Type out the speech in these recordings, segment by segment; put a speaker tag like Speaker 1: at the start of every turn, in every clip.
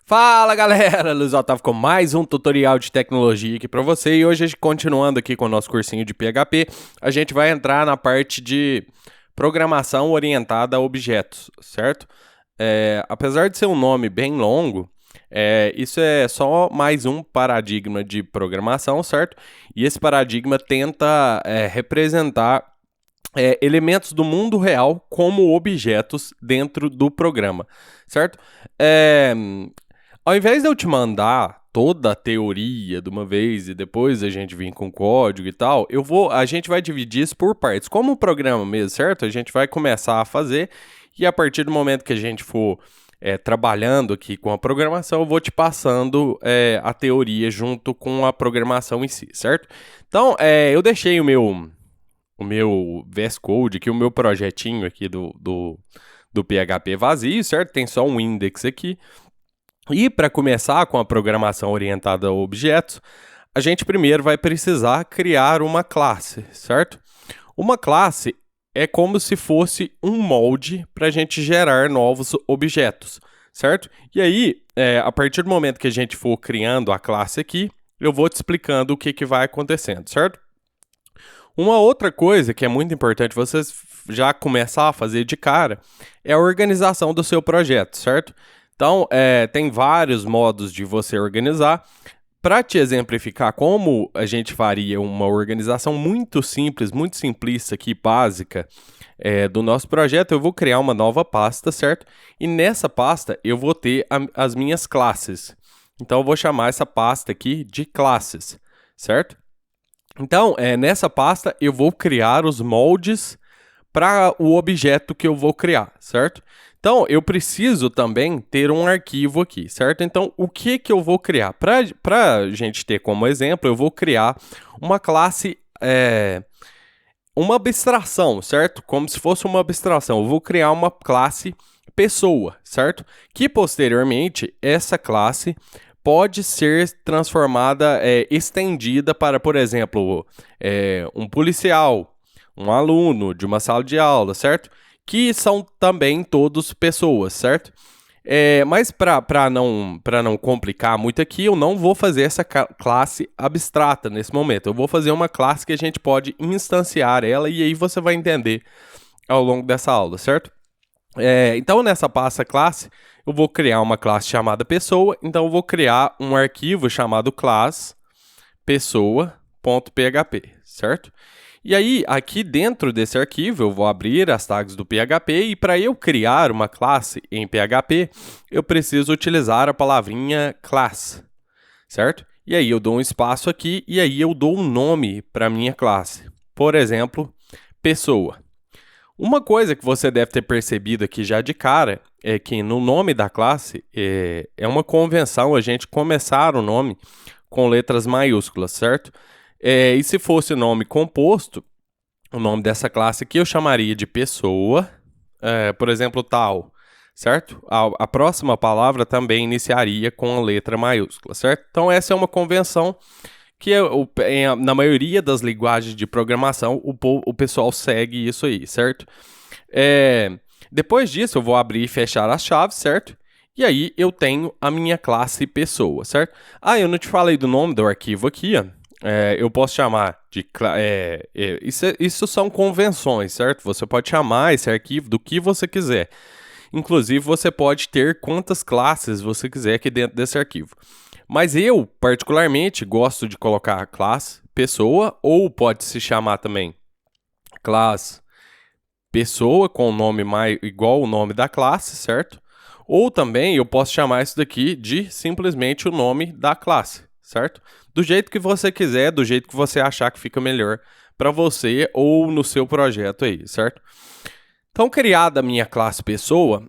Speaker 1: Fala galera, Luiz Otávio com mais um tutorial de tecnologia aqui para você e hoje, continuando aqui com o nosso cursinho de PHP, a gente vai entrar na parte de programação orientada a objetos, certo? Apesar de ser um nome bem longo, isso é só mais um paradigma de programação, certo? E esse paradigma tenta representar elementos do mundo real como objetos dentro do programa, certo? Ao invés de eu te mandar toda a teoria de uma vez e depois a gente vir com código e tal, a gente vai dividir isso por partes. Como um programa mesmo, certo? A gente vai começar a fazer e a partir do momento que a gente for trabalhando aqui com a programação, eu vou te passando a teoria junto com a programação em si, certo? Então, eu deixei o meu VS Code aqui, o meu projetinho aqui do PHP vazio, certo? Tem só um index aqui. E para começar com a programação orientada a objetos, a gente primeiro vai precisar criar uma classe, certo? Uma classe é como se fosse um molde para a gente gerar novos objetos, certo? E aí, a partir do momento que a gente for criando a classe aqui, eu vou te explicando o que vai acontecendo, certo? Uma outra coisa que é muito importante você já começar a fazer de cara é a organização do seu projeto, certo? Então, tem vários modos de você organizar. Para te exemplificar como a gente faria uma organização muito simples, muito simplista aqui, básica, do nosso projeto, eu vou criar uma nova pasta, certo? E nessa pasta eu vou ter as minhas classes. Então, eu vou chamar essa pasta aqui de classes, certo? Então, nessa pasta eu vou criar os moldes para o objeto que eu vou criar, certo? Então, eu preciso também ter um arquivo aqui, certo? Então, o que eu vou criar? Para a gente ter como exemplo, eu vou criar uma classe, uma abstração, certo? Como se fosse uma abstração. Eu vou criar uma classe pessoa, certo? Que, posteriormente, essa classe pode ser transformada, estendida para, por exemplo, um policial, um aluno de uma sala de aula, certo? Que são também todos pessoas, certo? Mas para não complicar muito aqui, eu não vou fazer essa classe abstrata nesse momento. Eu vou fazer uma classe que a gente pode instanciar ela e aí você vai entender ao longo dessa aula, certo? Então, nessa pasta classe, eu vou criar uma classe chamada pessoa. Então, eu vou criar um arquivo chamado class pessoa.php, certo? E aí, aqui dentro desse arquivo, eu vou abrir as tags do PHP e para eu criar uma classe em PHP, eu preciso utilizar a palavrinha class, certo? E aí eu dou um espaço aqui e aí eu dou um nome para minha classe. Por exemplo, pessoa. Uma coisa que você deve ter percebido aqui já de cara é que no nome da classe é uma convenção a gente começar o nome com letras maiúsculas, certo? E se fosse nome composto, o nome dessa classe aqui eu chamaria de pessoa, por exemplo, tal, certo? A próxima palavra também iniciaria com a letra maiúscula, certo? Então, essa é uma convenção que na maioria das linguagens de programação o pessoal segue isso aí, certo? Depois disso, eu vou abrir e fechar as chaves, certo? E aí eu tenho a minha classe pessoa, certo? Eu não te falei do nome do arquivo aqui, ó. Eu posso chamar de... isso são convenções, certo? Você pode chamar esse arquivo do que você quiser. Inclusive, você pode ter quantas classes você quiser aqui dentro desse arquivo. Mas eu, particularmente, gosto de colocar classe pessoa, ou pode se chamar também classe pessoa, com o nome igual o nome da classe, certo? Ou também eu posso chamar isso daqui de simplesmente o nome da classe, certo? Do jeito que você quiser, do jeito que você achar que fica melhor para você ou no seu projeto aí, certo? Então, criada a minha classe pessoa,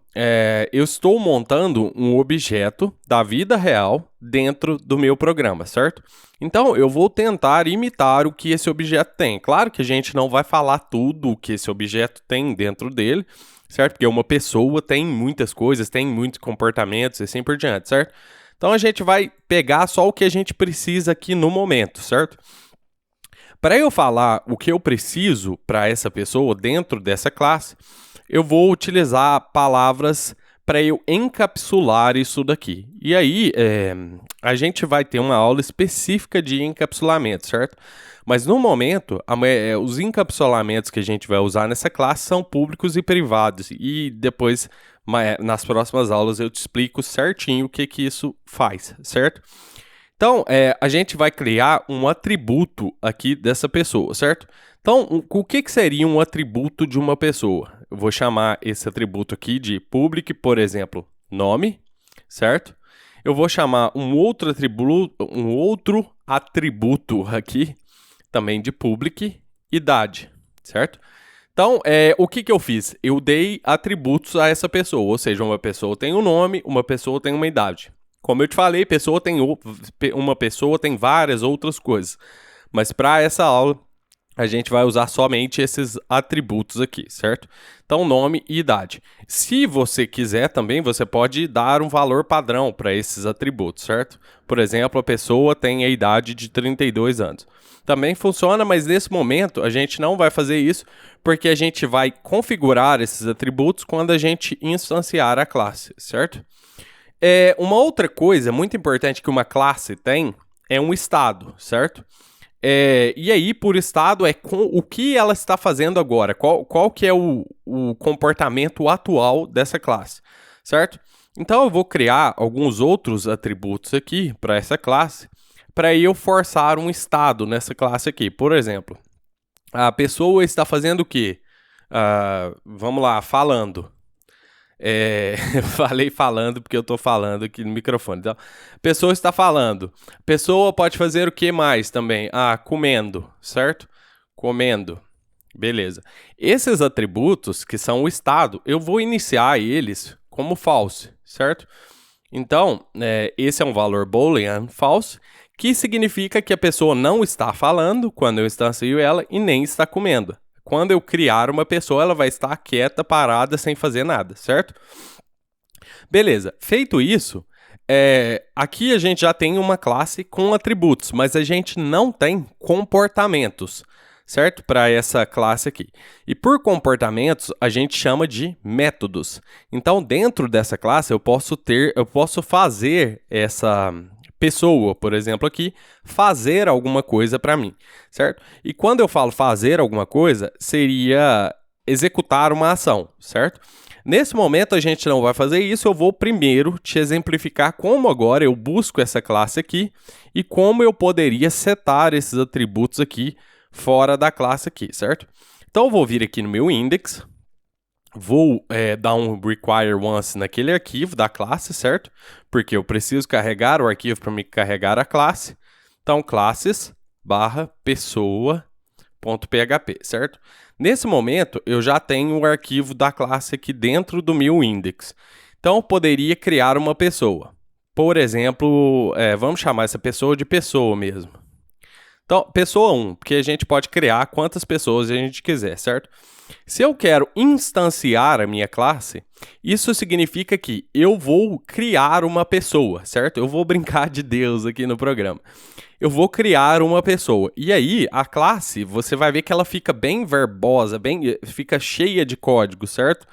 Speaker 1: eu estou montando um objeto da vida real dentro do meu programa, certo? Então, eu vou tentar imitar o que esse objeto tem. Claro que a gente não vai falar tudo o que esse objeto tem dentro dele, certo? Porque uma pessoa tem muitas coisas, tem muitos comportamentos e assim por diante, certo? Então, a gente vai pegar só o que a gente precisa aqui no momento, certo? Para eu falar o que eu preciso para essa pessoa dentro dessa classe, eu vou utilizar palavras para eu encapsular isso daqui. E aí, a gente vai ter uma aula específica de encapsulamento, certo? Mas no momento, os encapsulamentos que a gente vai usar nessa classe são públicos e privados. E depois, nas próximas aulas, eu te explico certinho o que isso faz, certo? Então, a gente vai criar um atributo aqui dessa pessoa, certo? Então, o que seria um atributo de uma pessoa? Eu vou chamar esse atributo aqui de public, por exemplo, nome, certo? Eu vou chamar um outro atributo aqui, também de public, idade, certo? Então, o que eu fiz? Eu dei atributos a essa pessoa, ou seja, uma pessoa tem um nome, uma pessoa tem uma idade. Como eu te falei, uma pessoa tem várias outras coisas, mas para essa aula a gente vai usar somente esses atributos aqui, certo? Então, nome e idade. Se você quiser também, você pode dar um valor padrão para esses atributos, certo? Por exemplo, a pessoa tem a idade de 32 anos. Também funciona, mas nesse momento a gente não vai fazer isso, porque a gente vai configurar esses atributos quando a gente instanciar a classe, certo? Uma outra coisa muito importante que uma classe tem é um estado, certo? E aí, por estado, o que ela está fazendo agora, qual que é o comportamento atual dessa classe, certo? Então, eu vou criar alguns outros atributos aqui para essa classe, para eu forçar um estado nessa classe aqui. Por exemplo, a pessoa está fazendo o quê? Vamos lá, falando. Falei falando porque eu estou falando aqui no microfone. Então, a pessoa está falando. A pessoa pode fazer o que mais também? Comendo, certo? Comendo. Beleza. Esses atributos, que são o estado, eu vou iniciar eles como false, certo? Então, esse é um valor boolean false, que significa que a pessoa não está falando quando eu instancio ela e nem está comendo. Quando eu criar uma pessoa, ela vai estar quieta, parada, sem fazer nada, certo? Beleza. Feito isso, aqui a gente já tem uma classe com atributos, mas a gente não tem comportamentos, certo? Para essa classe aqui. E por comportamentos, a gente chama de métodos. Então, dentro dessa classe, eu posso fazer essa pessoa, por exemplo, aqui, fazer alguma coisa para mim, certo? E quando eu falo fazer alguma coisa, seria executar uma ação, certo? Nesse momento, a gente não vai fazer isso, eu vou primeiro te exemplificar como agora eu busco essa classe aqui e como eu poderia setar esses atributos aqui fora da classe aqui, certo? Então, eu vou vir aqui no meu index, vou dar um require once naquele arquivo da classe, certo? Porque eu preciso carregar o arquivo para me carregar a classe. Então, classes/pessoa.php, certo? Nesse momento, eu já tenho o arquivo da classe aqui dentro do meu index. Então, eu poderia criar uma pessoa. Por exemplo, vamos chamar essa pessoa de pessoa mesmo. Então, pessoa 1, porque a gente pode criar quantas pessoas a gente quiser, certo? Se eu quero instanciar a minha classe, isso significa que eu vou criar uma pessoa, certo? Eu vou brincar de Deus aqui no programa. Eu vou criar uma pessoa. E aí, a classe, você vai ver que ela fica bem verbosa, fica cheia de código, certo?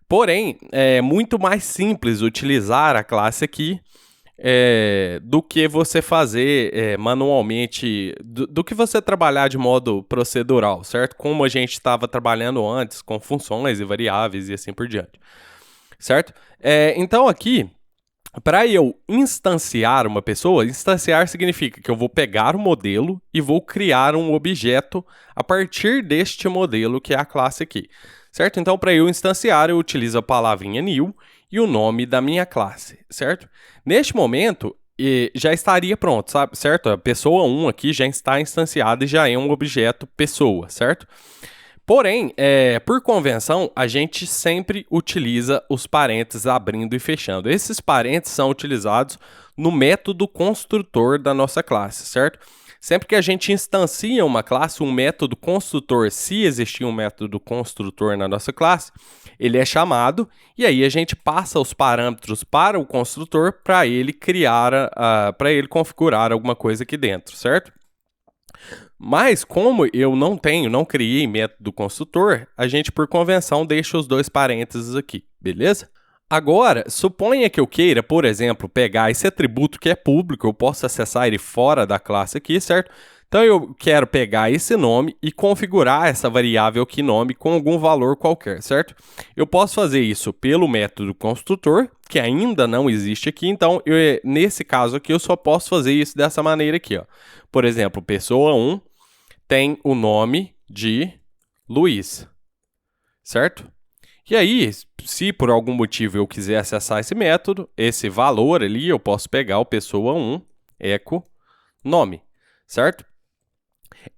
Speaker 1: Porém, é muito mais simples utilizar a classe aqui do que você fazer manualmente, do que você trabalhar de modo procedural, certo? Como a gente estava trabalhando antes, com funções e variáveis e assim por diante, certo? Então aqui, para eu instanciar uma pessoa, instanciar significa que eu vou pegar o modelo e vou criar um objeto a partir deste modelo, que é a classe aqui, certo? Então, para eu instanciar, eu utilizo a palavrinha new e o nome da minha classe, certo? Neste momento, já estaria pronto, sabe? Certo? A pessoa 1 aqui já está instanciada e já é um objeto pessoa, certo? Porém, por convenção, a gente sempre utiliza os parênteses abrindo e fechando. Esses parênteses são utilizados no método construtor da nossa classe, certo? Sempre que a gente instancia uma classe, um método construtor, se existir um método construtor na nossa classe, ele é chamado e aí a gente passa os parâmetros para o construtor para ele para ele configurar alguma coisa aqui dentro, certo? Mas como eu não criei método construtor, a gente por convenção deixa os dois parênteses aqui, beleza? Agora, suponha que eu queira, por exemplo, pegar esse atributo que é público, eu posso acessar ele fora da classe aqui, certo? Então eu quero pegar esse nome e configurar essa variável aqui nome com algum valor qualquer, certo? Eu posso fazer isso pelo método construtor, que ainda não existe aqui, então nesse caso aqui eu só posso fazer isso dessa maneira aqui, ó. Por exemplo, pessoa 1 tem o nome de Luiz, certo? E aí, se por algum motivo eu quiser acessar esse método, esse valor ali, eu posso pegar o pessoa 1, echo, nome, certo?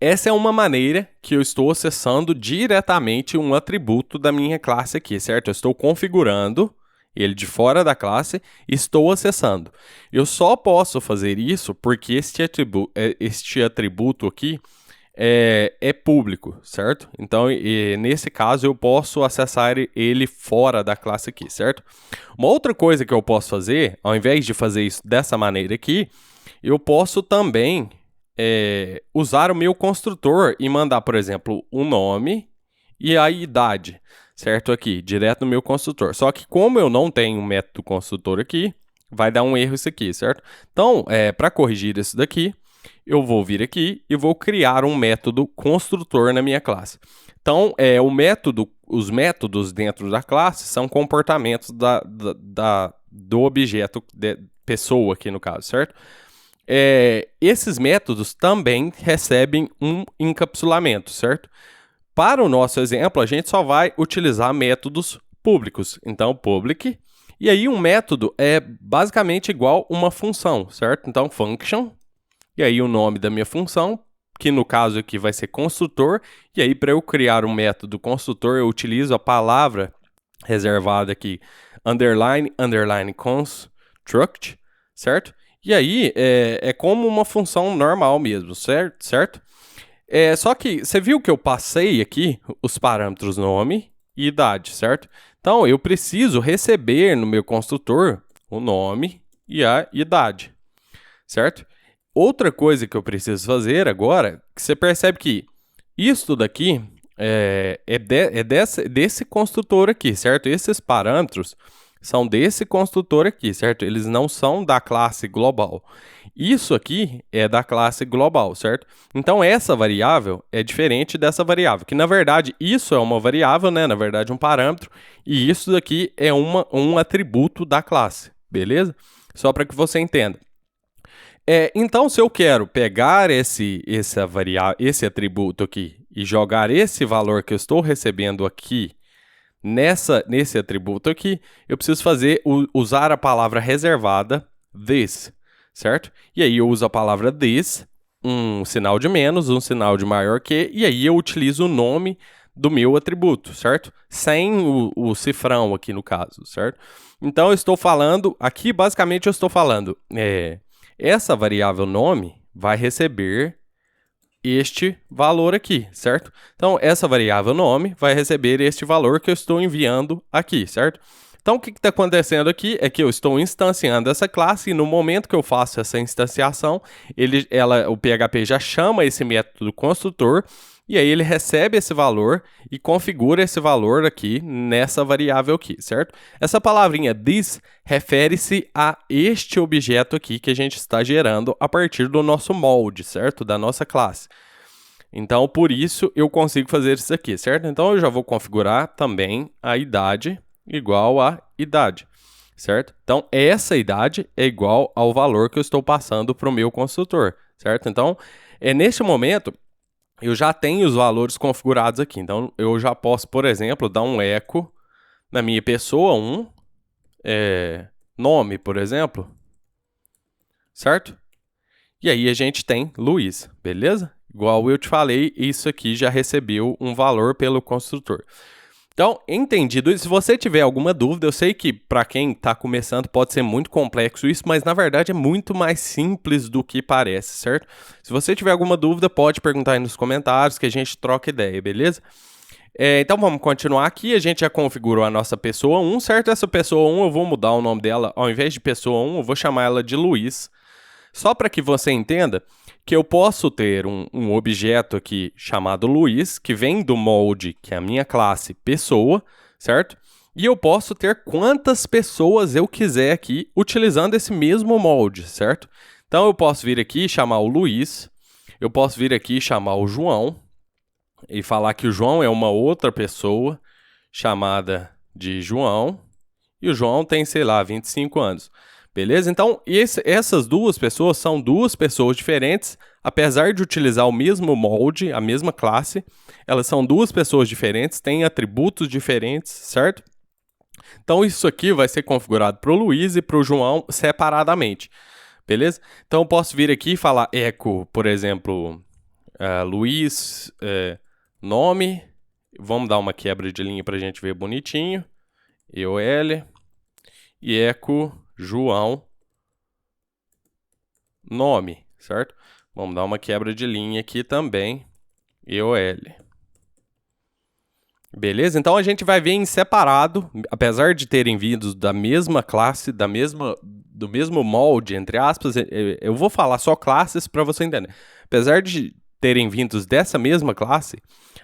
Speaker 1: Essa é uma maneira que eu estou acessando diretamente um atributo da minha classe aqui, certo? Eu estou configurando ele de fora da classe e estou acessando. Eu só posso fazer isso porque este atributo aqui é público, certo? Então, nesse caso, eu posso acessar ele fora da classe aqui, certo? Uma outra coisa que eu posso fazer, ao invés de fazer isso dessa maneira aqui, eu posso também usar o meu construtor e mandar, por exemplo, o nome e a idade, certo? Aqui, direto no meu construtor. Só que como eu não tenho um método construtor aqui, vai dar um erro isso aqui, certo? Então, para corrigir isso daqui, eu vou vir aqui e vou criar um método construtor na minha classe. Então, os métodos dentro da classe são comportamentos do objeto pessoa aqui no caso, certo? Esses métodos também recebem um encapsulamento, certo? Para o nosso exemplo, a gente só vai utilizar métodos públicos. Então, public, e aí um método é basicamente igual uma função, certo? Então, function, e aí o nome da minha função, que no caso aqui vai ser construtor, e aí para eu criar um método construtor, eu utilizo a palavra reservada aqui, underline construct, certo? E aí é como uma função normal mesmo, certo? Só que você viu que eu passei aqui os parâmetros nome e idade, certo? Então eu preciso receber no meu construtor o nome e a idade, certo? Outra coisa que eu preciso fazer agora, que você percebe que isso daqui desse construtor aqui, certo? Esses parâmetros são desse construtor aqui, certo? Eles não são da classe global. Isso aqui é da classe global, certo? Então, essa variável é diferente dessa variável, que na verdade isso é uma variável, né? Na verdade, um parâmetro, e isso daqui é um atributo da classe, beleza? Só para que você entenda. Então, se eu quero pegar esse atributo aqui e jogar esse valor que eu estou recebendo aqui nesse atributo aqui, eu preciso usar a palavra reservada this, certo? E aí eu uso a palavra this, um sinal de menos, um sinal de maior que, e aí eu utilizo o nome do meu atributo, certo? Sem o cifrão aqui no caso, certo? Então eu estou falando, aqui basicamente eu estou falando, essa variável nome vai receber este valor aqui, certo? Então, essa variável nome vai receber este valor que eu estou enviando aqui, certo? Então, o que está acontecendo aqui é que eu estou instanciando essa classe e no momento que eu faço essa instanciação, o PHP já chama esse método construtor e aí ele recebe esse valor e configura esse valor aqui nessa variável aqui, certo? Essa palavrinha this refere-se a este objeto aqui que a gente está gerando a partir do nosso molde, certo? Da nossa classe. Então, por isso, eu consigo fazer isso aqui, certo? Então, eu já vou configurar também a idade igual a idade, certo? Então, essa idade é igual ao valor que eu estou passando para o meu construtor, certo? Então, neste momento, eu já tenho os valores configurados aqui. Então, eu já posso, por exemplo, dar um echo na minha pessoa 1, nome, por exemplo, certo? E aí a gente tem Luiz, beleza? Igual eu te falei, isso aqui já recebeu um valor pelo construtor. Então, entendido isso, se você tiver alguma dúvida, eu sei que para quem está começando pode ser muito complexo isso, mas na verdade é muito mais simples do que parece, certo? Se você tiver alguma dúvida, pode perguntar aí nos comentários que a gente troca ideia, beleza? Então vamos continuar aqui, a gente já configurou a nossa pessoa 1, certo? Essa pessoa 1 eu vou mudar o nome dela, ao invés de pessoa 1, eu vou chamar ela de Luiz, só para que você entenda que eu posso ter um objeto aqui chamado Luiz, que vem do molde, que é a minha classe pessoa, certo? E eu posso ter quantas pessoas eu quiser aqui utilizando esse mesmo molde, certo? Então eu posso vir aqui e chamar o Luiz, eu posso vir aqui e chamar o João e falar que o João é uma outra pessoa chamada de João e o João tem, sei lá, 25 anos. Beleza? Então, essas duas pessoas são duas pessoas diferentes, apesar de utilizar o mesmo molde, a mesma classe, elas são duas pessoas diferentes, têm atributos diferentes, certo? Então, isso aqui vai ser configurado para o Luiz e para o João separadamente, beleza? Então, eu posso vir aqui e falar echo, por exemplo, Luiz, nome, vamos dar uma quebra de linha para a gente ver bonitinho, EOL, e echo João, nome, certo? Vamos dar uma quebra de linha aqui também, EOL. Beleza? Então a gente vai ver em separado, apesar de terem vindo da mesma classe, do mesmo molde, entre aspas, eu vou falar só classes para você entender. Apesar de terem vindo dessa mesma classe,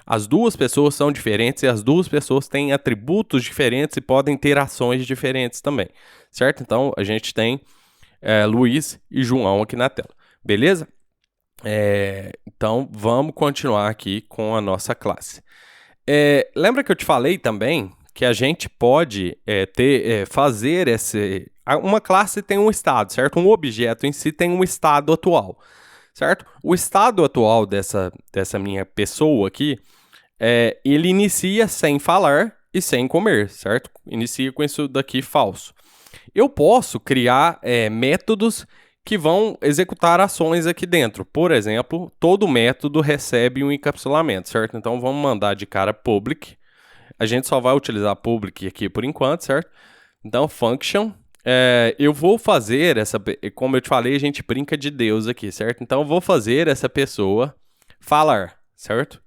Speaker 1: as duas pessoas são diferentes e as duas pessoas têm atributos diferentes e podem ter ações diferentes também, certo? Então a gente tem Luiz e João aqui na tela, beleza? Então vamos continuar aqui com a nossa classe. Lembra que eu te falei também que a gente pode fazer uma classe tem um estado, certo? Um objeto em si tem um estado atual, certo? O estado atual dessa minha pessoa aqui, ele inicia sem falar e sem comer, certo? Inicia com isso daqui falso. Eu posso criar métodos que vão executar ações aqui dentro. Por exemplo, todo método recebe um encapsulamento, certo? Então, vamos mandar de cara public. A gente só vai utilizar public aqui por enquanto, certo? Então, function. Eu vou fazer como eu te falei, a gente brinca de Deus aqui, certo? Então, eu vou fazer essa pessoa falar, certo?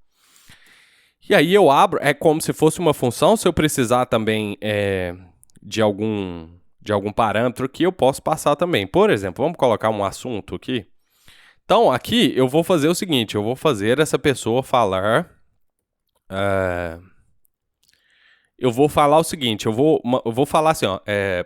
Speaker 1: E aí eu abro, é como se fosse uma função. Se eu precisar também de algum parâmetro aqui, eu posso passar também. Por exemplo, vamos colocar um assunto aqui. Então, aqui eu vou fazer o seguinte, eu vou fazer essa pessoa falar... eu vou falar o seguinte, eu vou falar assim, ó,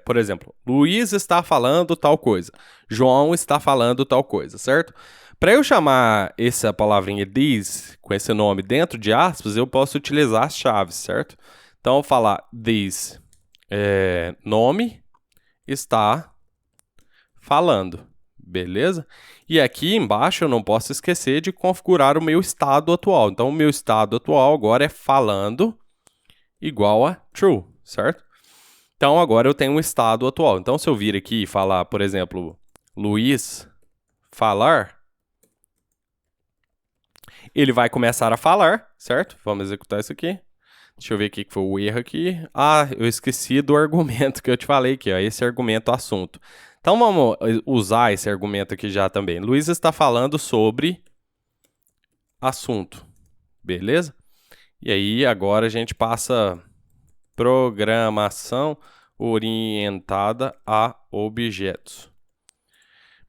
Speaker 1: por exemplo, Luiz está falando tal coisa, João está falando tal coisa, certo? Para eu chamar essa palavrinha this, com esse nome dentro de aspas, eu posso utilizar as chaves, certo? Então, eu vou falar this, nome está falando, beleza? E aqui embaixo eu não posso esquecer de configurar o meu estado atual. Então, o meu estado atual agora é falando igual a true, certo? Então, agora eu tenho um estado atual. Então, se eu vir aqui e falar, por exemplo, Luiz falar, ele vai começar a falar, certo? Vamos executar isso aqui. Deixa eu ver o que foi o erro aqui. Eu esqueci do argumento que eu te falei aqui, ó, esse argumento assunto. Então, vamos usar esse argumento aqui já também. Luiz está falando sobre assunto, beleza? E aí, agora a gente passa programação orientada a objetos.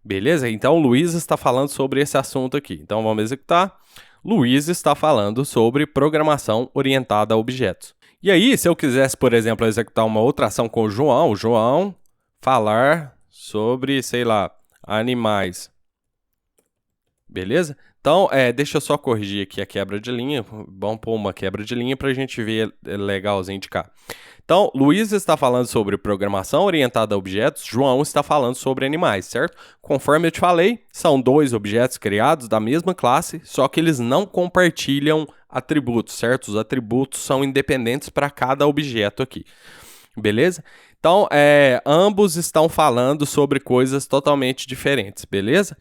Speaker 1: Beleza? Então, Luiz está falando sobre esse assunto aqui. Então, vamos executar. Luiz está falando sobre programação orientada a objetos. E aí, se eu quisesse, por exemplo, executar uma outra ação com o João falar sobre, sei lá, animais. Beleza? Então, deixa eu só corrigir aqui a quebra de linha. Vamos pôr uma quebra de linha para a gente ver legalzinho de cá. Então, Luiz está falando sobre programação orientada a objetos, João está falando sobre animais, certo? Conforme eu te falei, são dois objetos criados da mesma classe, só que eles não compartilham atributos, certo? Os atributos são independentes para cada objeto aqui, beleza? Então, ambos estão falando sobre coisas totalmente diferentes, beleza?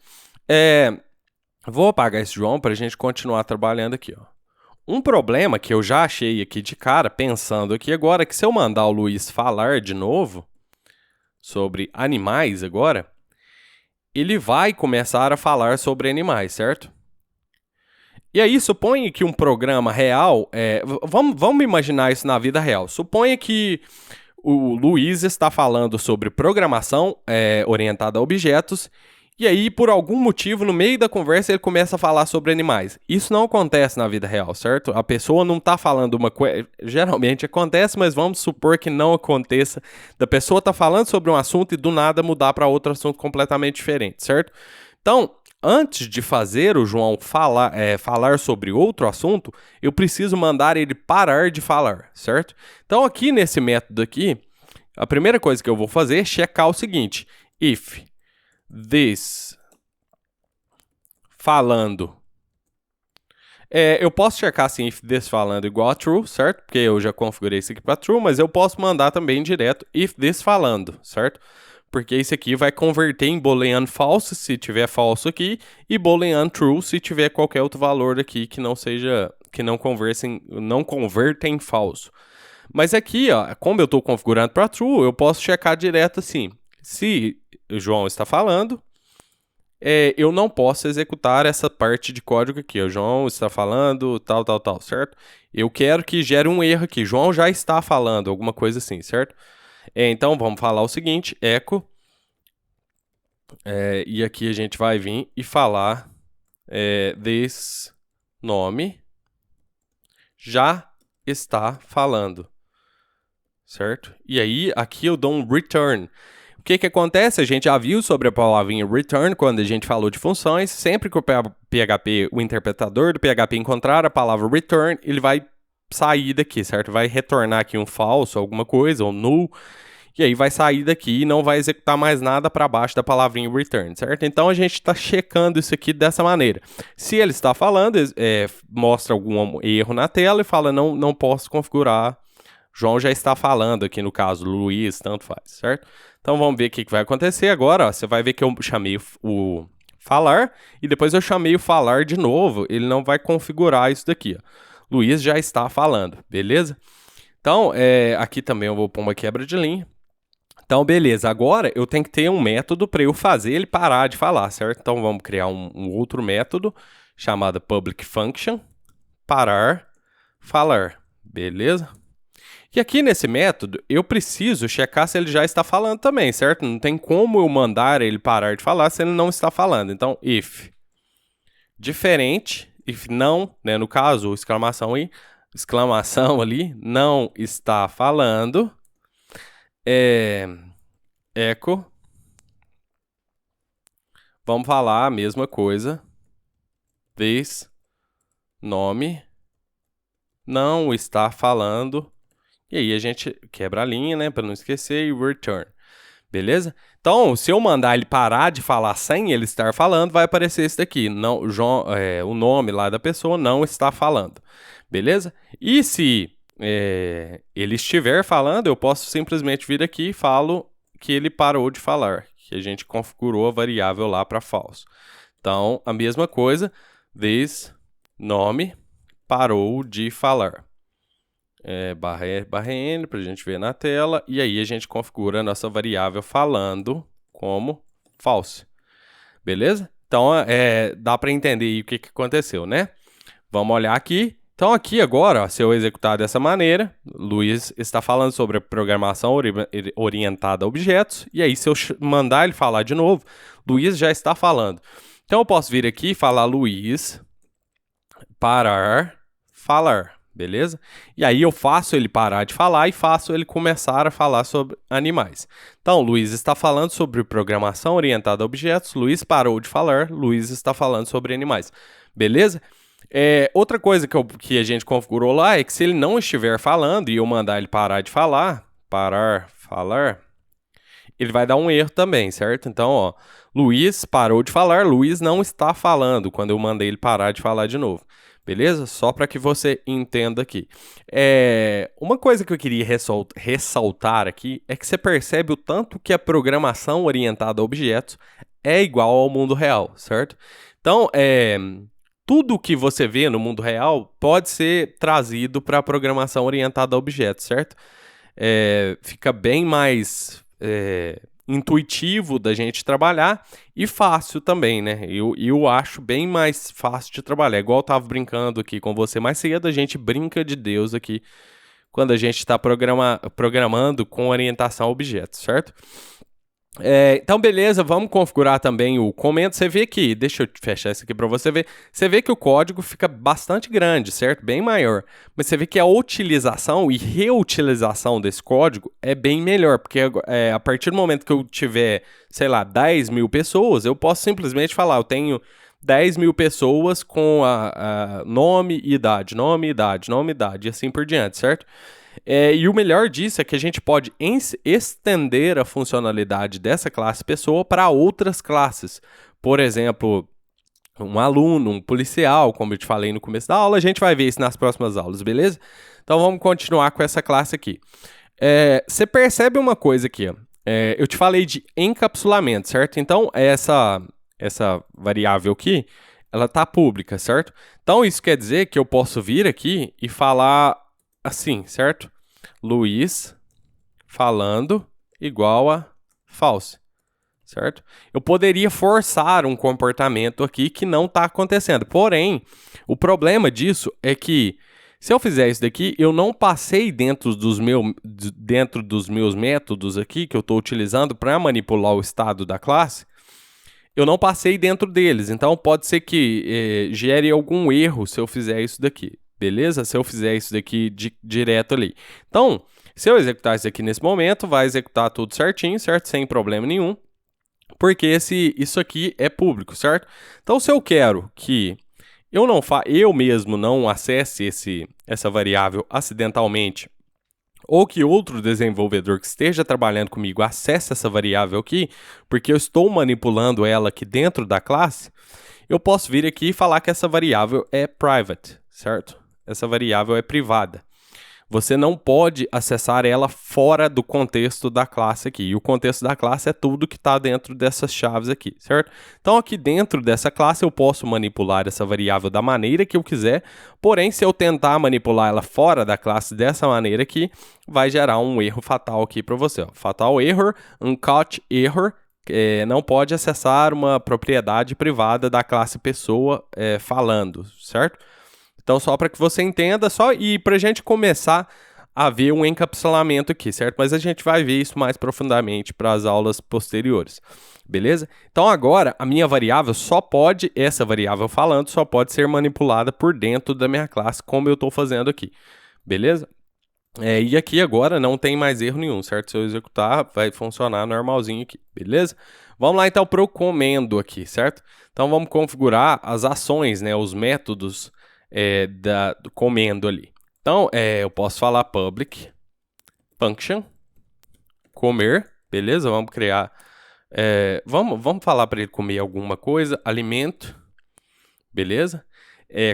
Speaker 1: Vou apagar esse João para a gente continuar trabalhando aqui, ó. Um problema que eu já achei aqui de cara, pensando aqui agora, é que se eu mandar o Luiz falar de novo sobre animais agora, ele vai começar a falar sobre animais, certo? E aí, suponha que um programa real... vamos imaginar isso na vida real. Suponha que o Luiz está falando sobre programação orientada a objetos E aí, por algum motivo, no meio da conversa, ele começa a falar sobre animais. Isso não acontece na vida real, certo? A pessoa não tá falando uma coisa. Geralmente acontece, mas vamos supor que não aconteça. Da pessoa tá falando sobre um assunto e do nada mudar para outro assunto completamente diferente, certo? Então, antes de fazer o João falar sobre outro assunto, eu preciso mandar ele parar de falar, certo? Então, aqui nesse método aqui, a primeira coisa que eu vou fazer é checar o seguinte: if this falando. Eu posso checar assim, if this falando igual a true, certo? Porque eu já configurei isso aqui para true, mas eu posso mandar também direto if this falando, certo? Porque isso aqui vai converter em booleano false se tiver falso aqui e booleano true se tiver qualquer outro valor aqui que não seja, que não converta em falso. Mas aqui, ó, como eu estou configurando para true, eu posso checar direto assim. Se o João está falando, eu não posso executar essa parte de código aqui. O João está falando, tal, certo? Eu quero que gere um erro aqui. João já está falando, alguma coisa assim, certo? Então, vamos falar o seguinte, echo. E aqui a gente vai vir e falar this nome já está falando, certo? E aí, aqui eu dou um return. O que acontece? A gente já viu sobre a palavrinha return quando a gente falou de funções. Sempre que o PHP, o interpretador do PHP encontrar a palavra return, ele vai sair daqui, certo? Vai retornar aqui um falso, alguma coisa, ou null. E aí vai sair daqui e não vai executar mais nada para baixo da palavrinha return, certo? Então a gente está checando isso aqui dessa maneira. Se ele está falando, mostra algum erro na tela e fala não posso configurar. João já está falando aqui no caso, Luiz, tanto faz, certo? Então vamos ver o que vai acontecer agora. Ó, você vai ver que eu chamei o falar e depois eu chamei o falar de novo. Ele não vai configurar isso daqui. Ó. Luiz já está falando, beleza? Então, aqui também eu vou pôr uma quebra de linha. Então, beleza. Agora eu tenho que ter um método para eu fazer ele parar de falar, certo? Então vamos criar um outro método chamado public function parar falar, beleza? E aqui nesse método, eu preciso checar se ele já está falando também, certo? Não tem como eu mandar ele parar de falar se ele não está falando. Então, if diferente, if não, né, no caso, exclamação ali, não está falando, echo, vamos falar a mesma coisa, this nome não está falando. E aí a gente quebra a linha, né, para não esquecer, e return. Beleza? Então, se eu mandar ele parar de falar sem ele estar falando, vai aparecer isso daqui. Não, o nome lá da pessoa não está falando. Beleza? E se ele estiver falando, eu posso simplesmente vir aqui e falo que ele parou de falar. Que a gente configurou a variável lá para false. Então, a mesma coisa, this nome parou de falar. /n para a gente ver na tela, e aí a gente configura a nossa variável falando como false, beleza? Então, dá para entender aí o que aconteceu, né? Vamos olhar aqui. Então, aqui agora, ó, se eu executar dessa maneira, Luiz está falando sobre a programação orientada a objetos, e aí se eu mandar ele falar de novo, Luiz já está falando. Então, eu posso vir aqui e falar Luiz parar falar. Beleza? E aí eu faço ele parar de falar e faço ele começar a falar sobre animais. Então, Luiz está falando sobre programação orientada a objetos, Luiz parou de falar, Luiz está falando sobre animais. Beleza? Outra coisa que a gente configurou lá é que se ele não estiver falando e eu mandar ele parar de falar, falar, ele vai dar um erro também, certo? Então, ó, Luiz parou de falar, Luiz não está falando quando eu mandei ele parar de falar de novo. Beleza? Só para que você entenda aqui. Uma coisa que eu queria ressaltar aqui é que você percebe o tanto que a programação orientada a objetos é igual ao mundo real, certo? Então, tudo que você vê no mundo real pode ser trazido para a programação orientada a objetos, certo? Fica bem mais intuitivo da gente trabalhar e fácil também, né? Eu acho bem mais fácil de trabalhar. Igual eu tava brincando aqui com você mais cedo, a gente brinca de Deus aqui quando a gente está programando com orientação a objetos, certo? Então, beleza, vamos configurar também o comendo. Você vê que, deixa eu fechar isso aqui para você ver. Você vê que o código fica bastante grande, certo? Bem maior. Mas você vê que a utilização e reutilização desse código é bem melhor, porque a partir do momento que eu tiver, sei lá, 10 mil pessoas, eu posso simplesmente falar, eu tenho 10 mil pessoas com a nome e idade, nome, idade, nome, idade, e assim por diante, certo? E o melhor disso é que a gente pode estender a funcionalidade dessa classe pessoa para outras classes. Por exemplo, um aluno, um policial, como eu te falei no começo da aula, a gente vai ver isso nas próximas aulas, beleza? Então vamos continuar com essa classe aqui. Você percebe uma coisa aqui, ó. Eu te falei de encapsulamento, certo? Então essa variável aqui, ela tá pública, certo? Então isso quer dizer que eu posso vir aqui e falar assim, certo? Luiz falando igual a false, certo? Eu poderia forçar um comportamento aqui que não está acontecendo. Porém, o problema disso é que se eu fizer isso daqui, eu não passei dentro dos meus métodos aqui que eu estou utilizando para manipular o estado da classe, eu não passei dentro deles. Então pode ser que gere algum erro se eu fizer isso daqui. Beleza? Se eu fizer isso daqui direto ali. Então, se eu executar isso aqui nesse momento, vai executar tudo certinho, certo? Sem problema nenhum. Porque isso aqui é público, certo? Então, se eu quero que eu mesmo não acesse essa variável acidentalmente, ou que outro desenvolvedor que esteja trabalhando comigo acesse essa variável aqui, porque eu estou manipulando ela aqui dentro da classe, eu posso vir aqui e falar que essa variável é private, certo? Essa variável é privada. Você não pode acessar ela fora do contexto da classe aqui. E o contexto da classe é tudo que está dentro dessas chaves aqui, certo? Então, aqui dentro dessa classe, eu posso manipular essa variável da maneira que eu quiser. Porém, se eu tentar manipular ela fora da classe dessa maneira aqui, vai gerar um erro fatal aqui para você. Ó. Fatal error, uncaught error. Não pode acessar uma propriedade privada da classe pessoa falando, certo? Então, só para que você entenda, e para a gente começar a ver um encapsulamento aqui, certo? Mas a gente vai ver isso mais profundamente para as aulas posteriores, beleza? Então, agora, a minha variável essa variável falando, só pode ser manipulada por dentro da minha classe, como eu estou fazendo aqui, beleza? E aqui agora não tem mais erro nenhum, certo? Se eu executar, vai funcionar normalzinho aqui, beleza? Vamos lá então para o comendo aqui, certo? Então, vamos configurar as ações, né? Os métodos do comendo ali. Então, eu posso falar public function comer, beleza? Vamos criar, vamos falar para ele comer alguma coisa, alimento, beleza?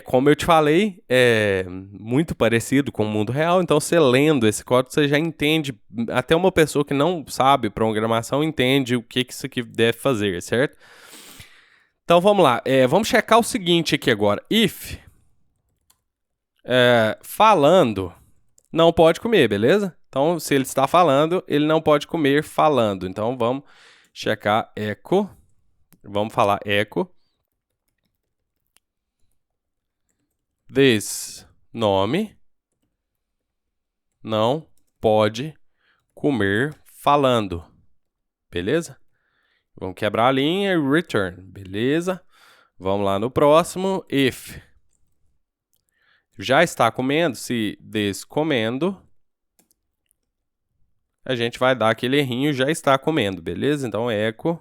Speaker 1: Como eu te falei, é muito parecido com o mundo real, então você lendo esse código, você já entende, até uma pessoa que não sabe programação entende o que isso aqui deve fazer, certo? Então vamos lá, vamos checar o seguinte aqui agora, if falando, não pode comer, beleza? Então, se ele está falando, ele não pode comer falando. Então, vamos checar echo. Vamos falar echo. This nome não pode comer falando. Beleza? Vamos quebrar a linha e return. Beleza? Vamos lá no próximo. If já está comendo, se this comendo, a gente vai dar aquele errinho, já está comendo, beleza? Então, echo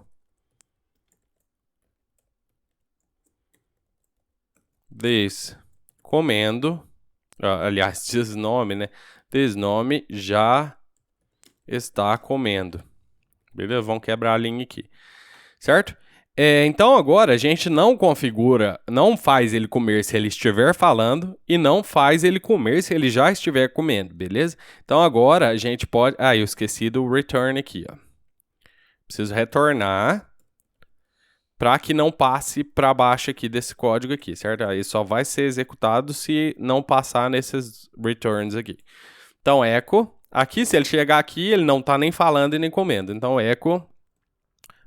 Speaker 1: this comendo, aliás, this nome, né? This nome já está comendo. Beleza? Vamos quebrar a linha aqui, certo? Então agora a gente não configura, não faz ele comer se ele estiver falando e não faz ele comer se ele já estiver comendo, beleza? Então agora a gente pode... eu esqueci do return aqui, ó. Preciso retornar para que não passe para baixo aqui desse código aqui, certo? Aí só vai ser executado se não passar nesses returns aqui. Então echo, aqui se ele chegar aqui, ele não está nem falando e nem comendo. Então echo...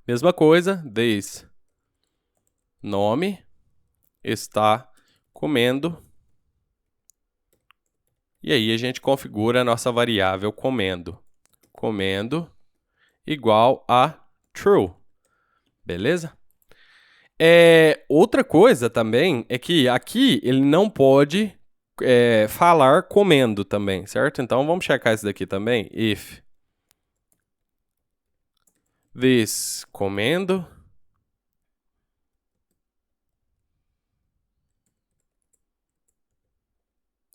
Speaker 1: Mesma coisa, this nome está comendo. E aí a gente configura a nossa variável comendo. Comendo igual a true. Beleza? Outra coisa também é que aqui ele não pode falar comendo também, certo? Então vamos checar isso daqui também. If this comendo.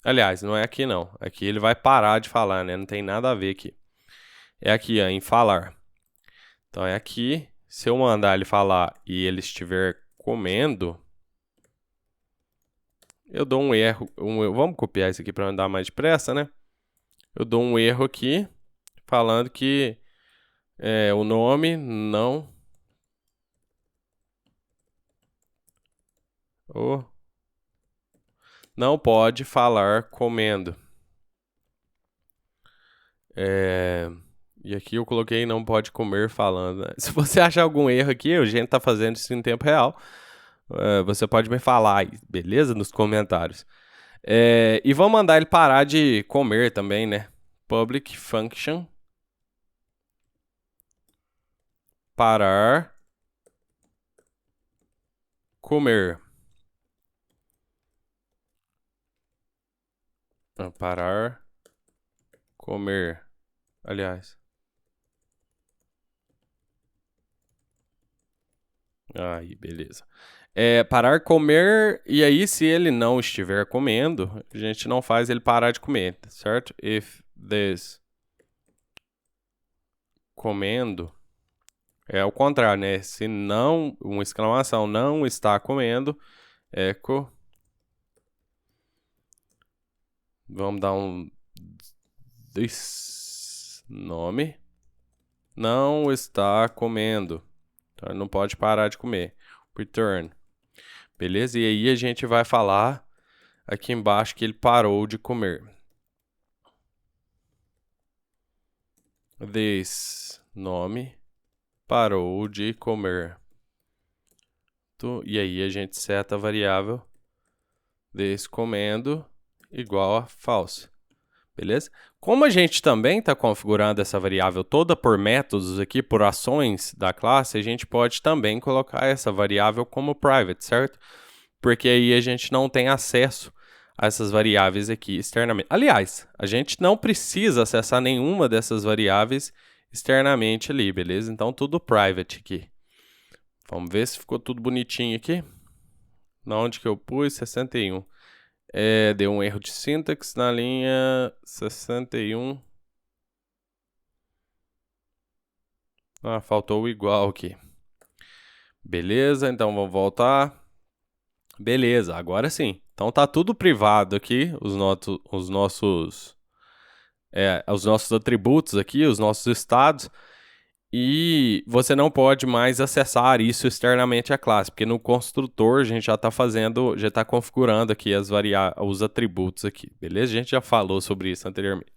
Speaker 1: Aliás, não é aqui não. Aqui ele vai parar de falar, né? Não tem nada a ver aqui. É aqui, ó, em falar. Então é aqui. Se eu mandar ele falar e ele estiver comendo, eu dou um erro. Vamos copiar isso aqui para andar mais depressa, né? Eu dou um erro aqui, falando que o nome não pode falar comendo. E aqui eu coloquei não pode comer falando, né? Se você achar algum erro aqui, a gente tá fazendo isso em tempo real. Você pode me falar aí, beleza? Nos comentários. E vamos mandar ele parar de comer também, né? Public function. Parar. Comer. Parar. Comer. Aliás. Aí, beleza. Parar comer, e aí se ele não estiver comendo, a gente não faz ele parar de comer, certo? If this comendo, é o contrário, né? Se não, uma exclamação, não está comendo, echo. Vamos dar um this nome. Não está comendo. Então não pode parar de comer. Return. Beleza? E aí a gente vai falar aqui embaixo que ele parou de comer. This nome parou de comer. E aí a gente seta a variável this comendo igual a false. Beleza? Como a gente também está configurando essa variável toda por métodos aqui, por ações da classe, a gente pode também colocar essa variável como private, certo? Porque aí a gente não tem acesso a essas variáveis aqui externamente. Aliás, a gente não precisa acessar nenhuma dessas variáveis externamente ali, beleza? Então, tudo private aqui. Vamos ver se ficou tudo bonitinho aqui. Na onde que eu pus? 61. Deu um erro de sintaxe na linha 61. Faltou o igual aqui. Beleza, então vamos voltar. Beleza, agora sim. Então tá tudo privado aqui, os nossos atributos aqui, os nossos estados. E você não pode mais acessar isso externamente à classe, porque no construtor a gente já está configurando aqui os atributos aqui, beleza? A gente já falou sobre isso anteriormente.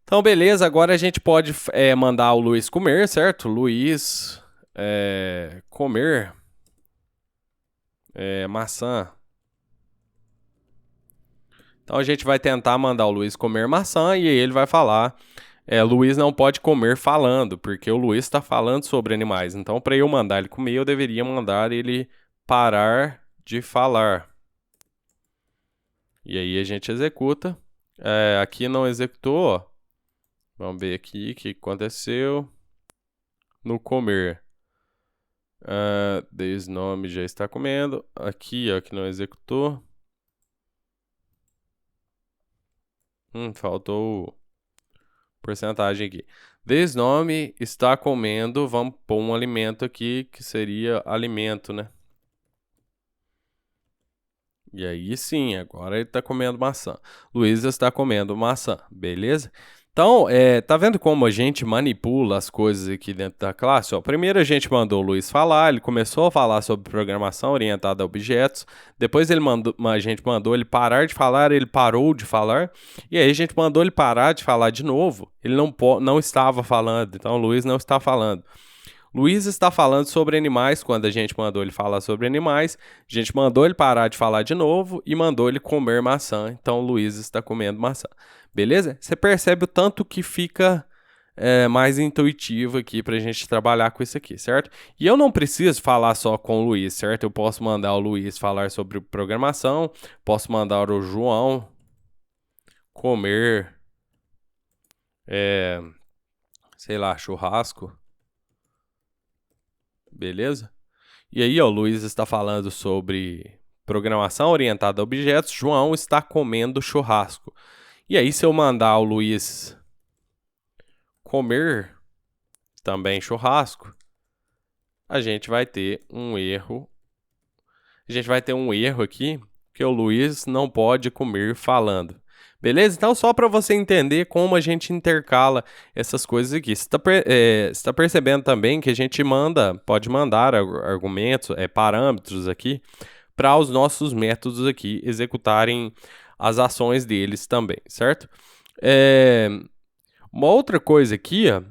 Speaker 1: Então, beleza, agora a gente pode mandar o Luiz comer, certo? Luiz comer maçã. Então a gente vai tentar mandar o Luiz comer maçã e aí ele vai falar... Luiz não pode comer falando, porque o Luiz está falando sobre animais. Então, para eu mandar ele comer, eu deveria mandar ele parar de falar. E aí a gente executa. Aqui não executou. Vamos ver aqui o que aconteceu. No comer. This nome já está comendo. Aqui, ó, que não executou. Faltou porcentagem aqui. This nome está comendo, vamos pôr um alimento aqui, que seria alimento, né? E aí sim, agora ele está comendo maçã. Luísa está comendo maçã, beleza? Então, tá vendo como a gente manipula as coisas aqui dentro da classe? Ó, primeiro a gente mandou o Luiz falar, ele começou a falar sobre programação orientada a objetos. Depois a gente mandou ele parar de falar, ele parou de falar. E aí a gente mandou ele parar de falar de novo. Ele não estava falando, então o Luiz não está falando. Luiz está falando sobre animais quando a gente mandou ele falar sobre animais. A gente mandou ele parar de falar de novo e mandou ele comer maçã. Então, o Luiz está comendo maçã. Beleza? Você percebe o tanto que fica mais intuitivo aqui para a gente trabalhar com isso aqui, certo? E eu não preciso falar só com o Luiz, certo? Eu posso mandar o Luiz falar sobre programação, posso mandar o João comer, sei lá, churrasco, beleza? E aí, ó, o Luiz está falando sobre programação orientada a objetos, João está comendo churrasco. E aí, se eu mandar o Luiz comer também churrasco, a gente vai ter um erro. A gente vai ter um erro aqui, que o Luiz não pode comer falando. Beleza? Então, só para você entender como a gente intercala essas coisas aqui. Você está percebendo também que a gente pode mandar argumentos, parâmetros aqui, para os nossos métodos aqui executarem as ações deles também, certo? Uma outra coisa aqui, ó,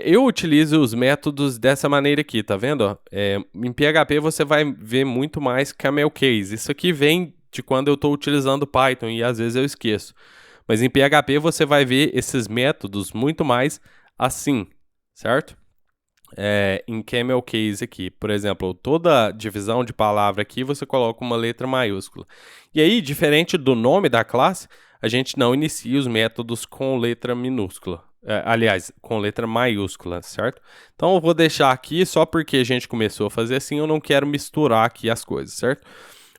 Speaker 1: eu utilizo os métodos dessa maneira aqui, tá vendo? Ó? Em PHP você vai ver muito mais camel case. Isso aqui vem de quando eu estou utilizando Python e às vezes eu esqueço. Mas em PHP você vai ver esses métodos muito mais assim, certo? Em camel case aqui, por exemplo, toda divisão de palavra aqui você coloca uma letra maiúscula. E aí, diferente do nome da classe, a gente não inicia os métodos com letra minúscula. Aliás, com letra maiúscula, certo? Então eu vou deixar aqui só porque a gente começou a fazer assim, eu não quero misturar aqui as coisas, certo?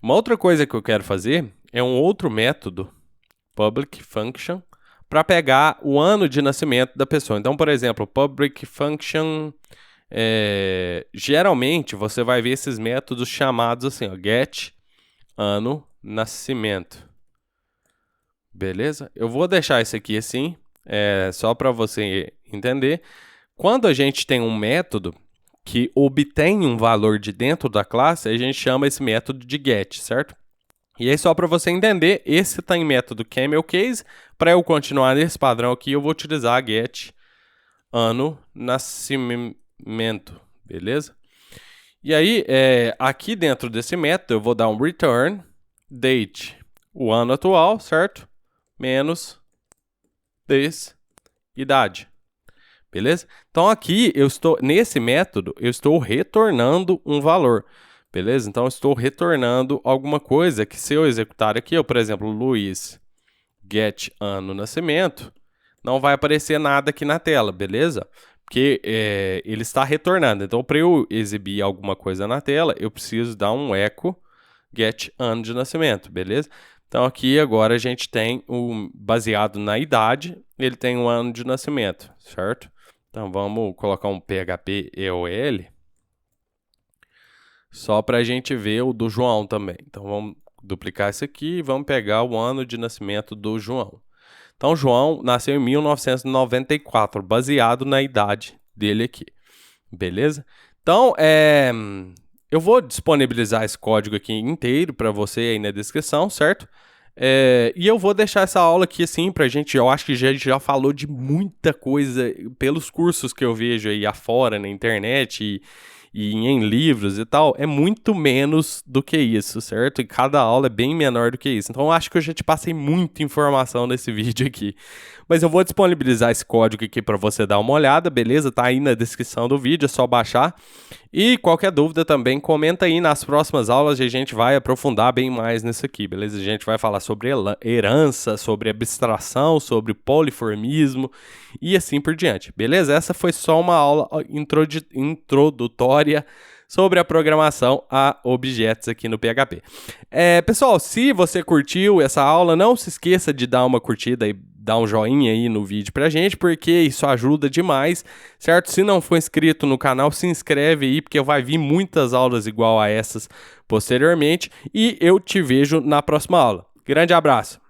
Speaker 1: Uma outra coisa que eu quero fazer é um outro método, public function, para pegar o ano de nascimento da pessoa. Então, por exemplo, public function, geralmente você vai ver esses métodos chamados assim, ó, get ano nascimento. Beleza? Eu vou deixar isso aqui assim, só para você entender. Quando a gente tem um método que obtém um valor de dentro da classe, a gente chama esse método de get, certo? E aí, só para você entender, esse está em método camel case. Para eu continuar nesse padrão aqui, eu vou utilizar get ano nascimento, beleza? E aí, aqui dentro desse método, eu vou dar um return date, o ano atual, certo? Menos idade, beleza? Então, aqui, nesse método, eu estou retornando um valor. Beleza? Então, eu estou retornando alguma coisa que se eu executar aqui, por exemplo, Luiz get ano nascimento, não vai aparecer nada aqui na tela, beleza? Porque ele está retornando. Então, para eu exibir alguma coisa na tela, eu preciso dar um echo get ano de nascimento, beleza? Então, aqui agora a gente tem baseado na idade, ele tem um ano de nascimento, certo? Então, vamos colocar um PHP EOL, só para a gente ver o do João também. Então, vamos duplicar isso aqui e vamos pegar o ano de nascimento do João. Então, o João nasceu em 1994, baseado na idade dele aqui. Beleza? Então, eu vou disponibilizar esse código aqui inteiro para você aí na descrição, certo? E eu vou deixar essa aula aqui assim pra gente. Eu acho que já falou de muita coisa pelos cursos que eu vejo aí afora na internet e em livros e tal, é muito menos do que isso, certo? E cada aula é bem menor do que isso. Então, eu acho que eu já te passei muita informação nesse vídeo aqui. Mas eu vou disponibilizar esse código aqui para você dar uma olhada, beleza? Tá aí na descrição do vídeo, é só baixar. E qualquer dúvida também, comenta aí nas próximas aulas e a gente vai aprofundar bem mais nisso aqui, beleza? A gente vai falar sobre herança, sobre abstração, sobre poliformismo e assim por diante, beleza? Essa foi só uma aula introdutória sobre a programação a objetos aqui no PHP. Pessoal, se você curtiu essa aula, não se esqueça de dar uma curtida e dar um joinha aí no vídeo pra gente, porque isso ajuda demais, certo? Se não for inscrito no canal, se inscreve aí, porque vai vir muitas aulas igual a essas posteriormente, e eu te vejo na próxima aula. Grande abraço!